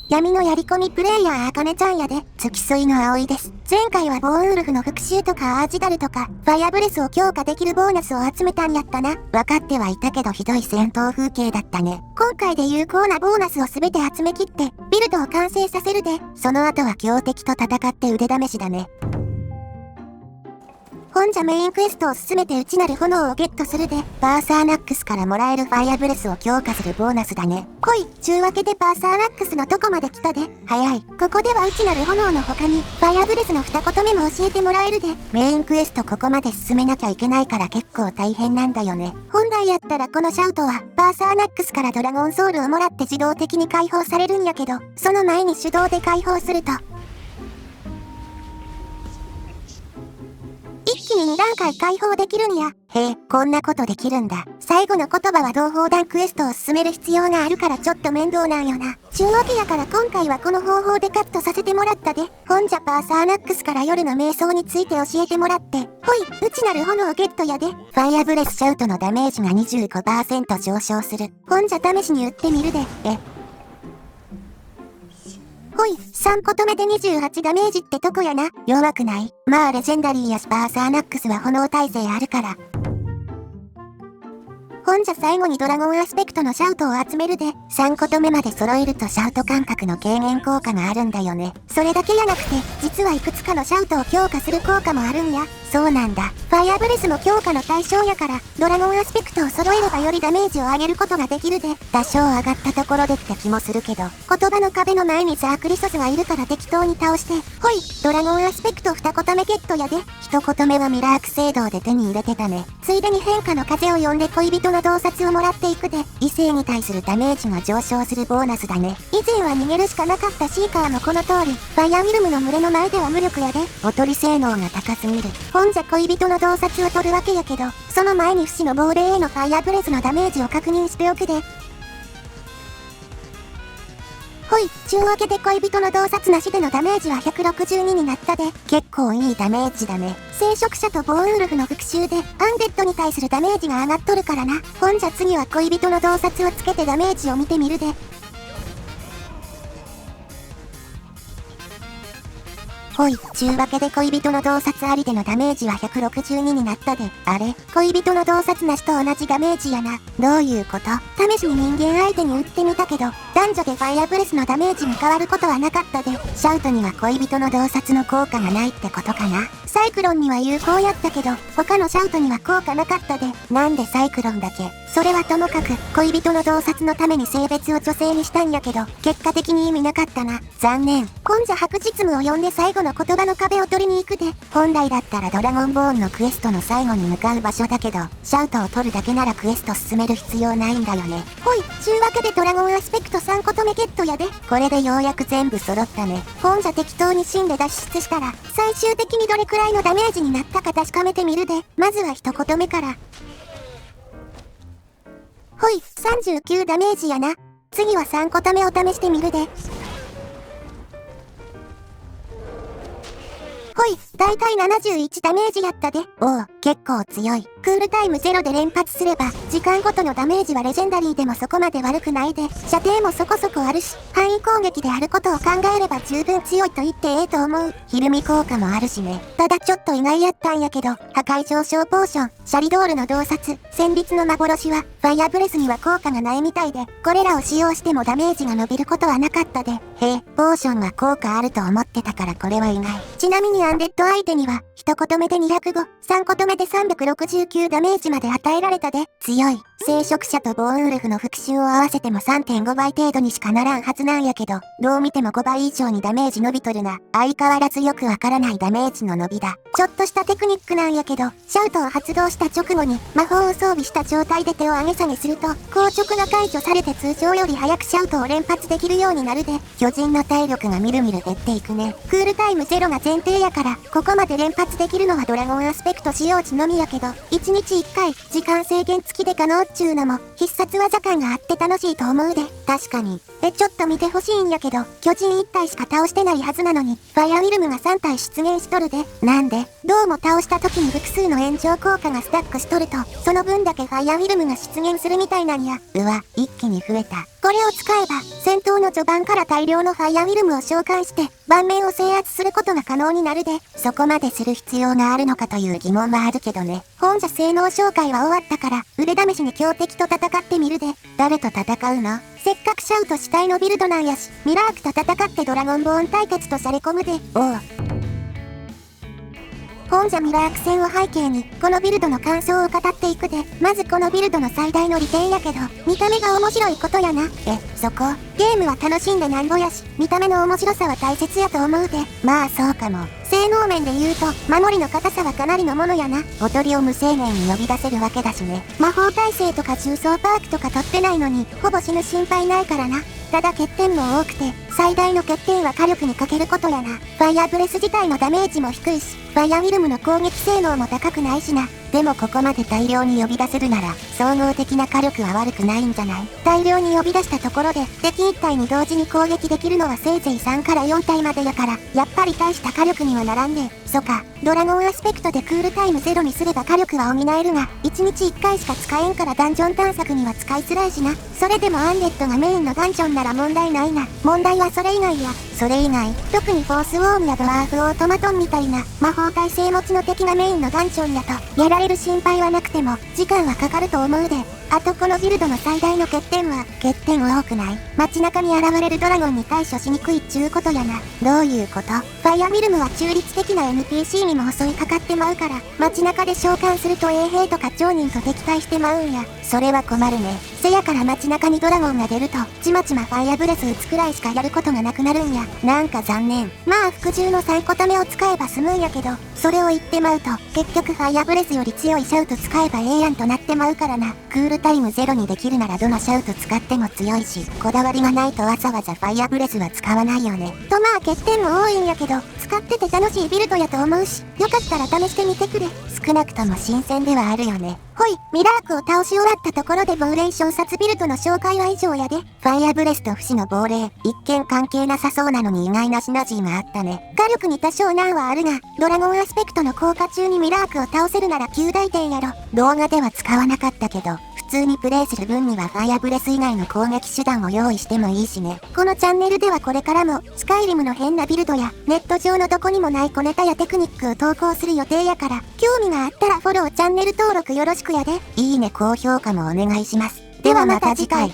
闇のやり込みプレイヤーあかねちゃんやで、付き添いの葵です。前回はボーンウルフの復讐とかアーチダルとか、ファイアブレスを強化できるボーナスを集めたんやったな。分かってはいたけどひどい戦闘風景だったね。今回で有効なボーナスを全て集めきって、ビルドを完成させるで、その後は強敵と戦って腕試しだね。本じゃメインクエストを進めて内なる炎をゲットするで、パーサーナックスからもらえるファイアブレスを強化するボーナスだね。来い、ちゅうわけでパーサーナックスのとこまで来たで。早い。ここでは内なる炎の他に、ファイアブレスの二言目も教えてもらえるで。メインクエストここまで進めなきゃいけないから結構大変なんだよね。本来やったらこのシャウトは、パーサーナックスからドラゴンソウルをもらって自動的に解放されるんやけど、その前に手動で解放すると、一気に2段階解放できるんや。へえ、こんなことできるんだ。最後の言葉は同胞団クエストを進める必要があるからちょっと面倒なんよな。ちゅうわけやから今回はこの方法でカットさせてもらったで。本じゃパーサーナックスから夜の瞑想について教えてもらって。ほい、内なる炎ゲットやで。ファイアブレスシャウトのダメージが 25% 上昇する。本じゃ試しに打ってみるで。ほい、3個止めで28ダメージってとこやな。弱くない？まあレジェンダリーやスパーサーナックスは炎耐性あるから。本じゃ最後にドラゴンアスペクトのシャウトを集めるで、3個止めまで揃えるとシャウト感覚の軽減効果があるんだよね。それだけやなくて、実はいくつかのシャウトを強化する効果もあるんや。そうなんだ。ファイアブレスも強化の対象やから、ドラゴンアスペクトを揃えればよりダメージを上げることができるで、多少上がったところでって気もするけど、言葉の壁の前にサークリソスがいるから適当に倒して、ほい、ドラゴンアスペクト二言目ゲットやで。一言目はミラーク聖堂で手に入れてたね。ついでに変化の風を呼んで恋人の洞察をもらっていくで、異性に対するダメージが上昇するボーナスだね。以前は逃げるしかなかったシーカーもこの通り、ファイアウィルムの群れの前では無力やで。おとり性能が高すぎる。本じゃ恋人の洞察を取るわけやけど、その前に不死の亡霊へのファイアブレスのダメージを確認しておくで。ほい、ちゅうわけで恋人の洞察なしでのダメージは162になったで。結構いいダメージだね。聖職者とボーンウルフの復讐で、アンデッドに対するダメージが上がっとるからな。ほんじゃ次は恋人の洞察をつけてダメージを見てみるで。ほい、ちゅうわけで恋人の洞察ありでのダメージは162になったで。あれ？恋人の洞察なしと同じダメージやな。どういうこと？試しに人間相手に打ってみたけど、男女でファイアブレスのダメージに変わることはなかったで。シャウトには恋人の洞察の効果がないってことかな。サイクロンには有効やったけど、他のシャウトには効果なかったで。なんでサイクロンだけ？それはともかく、恋人の洞察のために性別を女性にしたんやけど、結果的に意味なかったな。残念。今じゃ白日夢を読んで最後の言葉の壁を取りに行くで。本来だったらドラゴンボーンのクエストの最後に向かう場所だけど、シャウトを取るだけならクエスト進める必要ないんだよね。ほい、ちゅうわけでドラゴンアスペクト3個止めゲットやで。これでようやく全部揃ったね。本じゃ適当に死んで脱出したら、最終的にどれくらいのダメージになったか確かめてみるで。まずは一言目から。ほい、39ダメージやな。次は3個止めを試してみるで。ほい、だいたい71ダメージやったで。おお、結構強い。クールタイム0で連発すれば、時間ごとのダメージはレジェンダリーでもそこまで悪くないで、射程もそこそこあるし、範囲攻撃であることを考えれば十分強いと言ってええと思う。ひるみ効果もあるしね。ただちょっと意外やったんやけど、破壊上昇ポーション、シャリドールの洞察、戦慄の幻は、ファイアブレスには効果がないみたいで、これらを使用してもダメージが伸びることはなかったで。へえ、ポーションは効果あると思ってたからこれは意外。ちなみにアンデッド相手には、一言目で205、3言目で369ダメージまで与えられたで。強い。聖職者とボーンウルフの復讐を合わせても 3.5 倍程度にしかならんはずなんやけど、どう見ても5倍以上にダメージ伸びとるな。相変わらずよくわからないダメージの伸びだ。ちょっとしたテクニックなんやけど、シャウトを発動した直後に魔法を装備した状態で手を上げ下げすると、硬直が解除されて通常より早くシャウトを連発できるようになるで。巨人の体力がみるみる減っていくね。クールタイム0が前提やから、ここまで連発できるのはドラゴンアスペクト使用時のみやけど、1日1回、時間制限付きで可能っちゅうのも、必殺技感があって楽しいと思うで。確かに。ちょっと見てほしいんやけど、巨人1体しか倒してないはずなのに、ファイアウィルムが3体出現しとるで。なんで？どうも倒した時に複数の炎上効果がスタックしとると、その分だけファイアウィルムが出現するみたいなんや。うわ、一気に増えた。これを使えば、戦闘の序盤から大量のファイアウィルムを召喚して、盤面を制圧することが可能になるで。そこまでする必要があるのかという疑問はあるけどね。本社性能紹介は終わったから、腕試しに強敵と戦ってみるで。誰と戦うの？せっかくシャウト主体のビルドなんやし、ミラークと戦ってドラゴンボーン対決とされ込むで。おう。本社ミラーク戦を背景に、このビルドの感想を語っていくで。まずこのビルドの最大の利点やけど、見た目が面白いことやな。そこ？ゲームは楽しんでなんぼやし、見た目の面白さは大切やと思うで。まあそうかも。性能面で言うと、守りの硬さはかなりのものやな。おとりを無制限に呼び出せるわけだしね。魔法耐性とか重装パークとか取ってないのに、ほぼ死ぬ心配ないからな。ただ欠点も多くて、最大の欠点は火力にかけることやな。ファイアブレス自体のダメージも低いし、ファイアウィルムの攻撃性能も高くないしな。でもここまで大量に呼び出せるなら、総合的な火力は悪くないんじゃない？大量に呼び出したところで、敵1体に同時に攻撃できるのはせいぜい3から4体までやから、やっぱり大した火力にはならんで。そか、ドラゴンアスペクトでクールタイムゼロにすれば火力は補えるが、1日1回しか使えんからダンジョン探索には使いづらいしな。それでもアンデッドがメインのダンジョンなら問題ないな。問題はそれ以外や。それ以外、特にフォースウォームやドワーフオートマトンみたいな魔法耐性持ちの敵がメインのダンジョンやと、やられる心配はなくても、時間はかかると思うで。あとこのビルドの最大の欠点は、欠点多くない？街中に現れるドラゴンに対処しにくいっちゅうことやな。どういうこと？ファイアウィルムは中立的な NPC にも襲いかかってまうから、街中で召喚すると衛兵とか町人と敵対してまうんや。それは困るね。せやから街中にドラゴンが出ると、ちまちまファイアブレス打つくらいしかやることがなくなるんや。なんか残念。まあ服従の3個ためを使えば済むんやけど、それを言ってまうと、結局ファイアブレスより強いシャウト使えばええやんとなってまうからな。クールタイムゼロにできるならどのシャウト使っても強いし、こだわりがないとわざわざファイアブレスは使わないよね。とまあ欠点も多いんやけど、使ってて楽しいビルドやと思うし、よかったら試してみてくれ。少なくとも新鮮ではあるよね。ほい、ミラークを倒し終わったところで亡霊小殺ビルドの紹介は以上やで。ファイアブレスと不死の亡霊、一見関係なさそうなのに意外なシナジーがあったね。火力に多少難はあるが、ドラゴンアスペクトの効果中にミラークを倒せるなら9大点やろ。動画では使わなかったけど、普通にプレイする分にはファイアブレス以外の攻撃手段を用意してもいいしね。このチャンネルではこれからも、スカイリムの変なビルドや、ネット上のどこにもない小ネタやテクニックを投稿する予定やから、興味があったらフォローチャンネル登録よろしくやで。いいね高評価もお願いします。ではまた次回。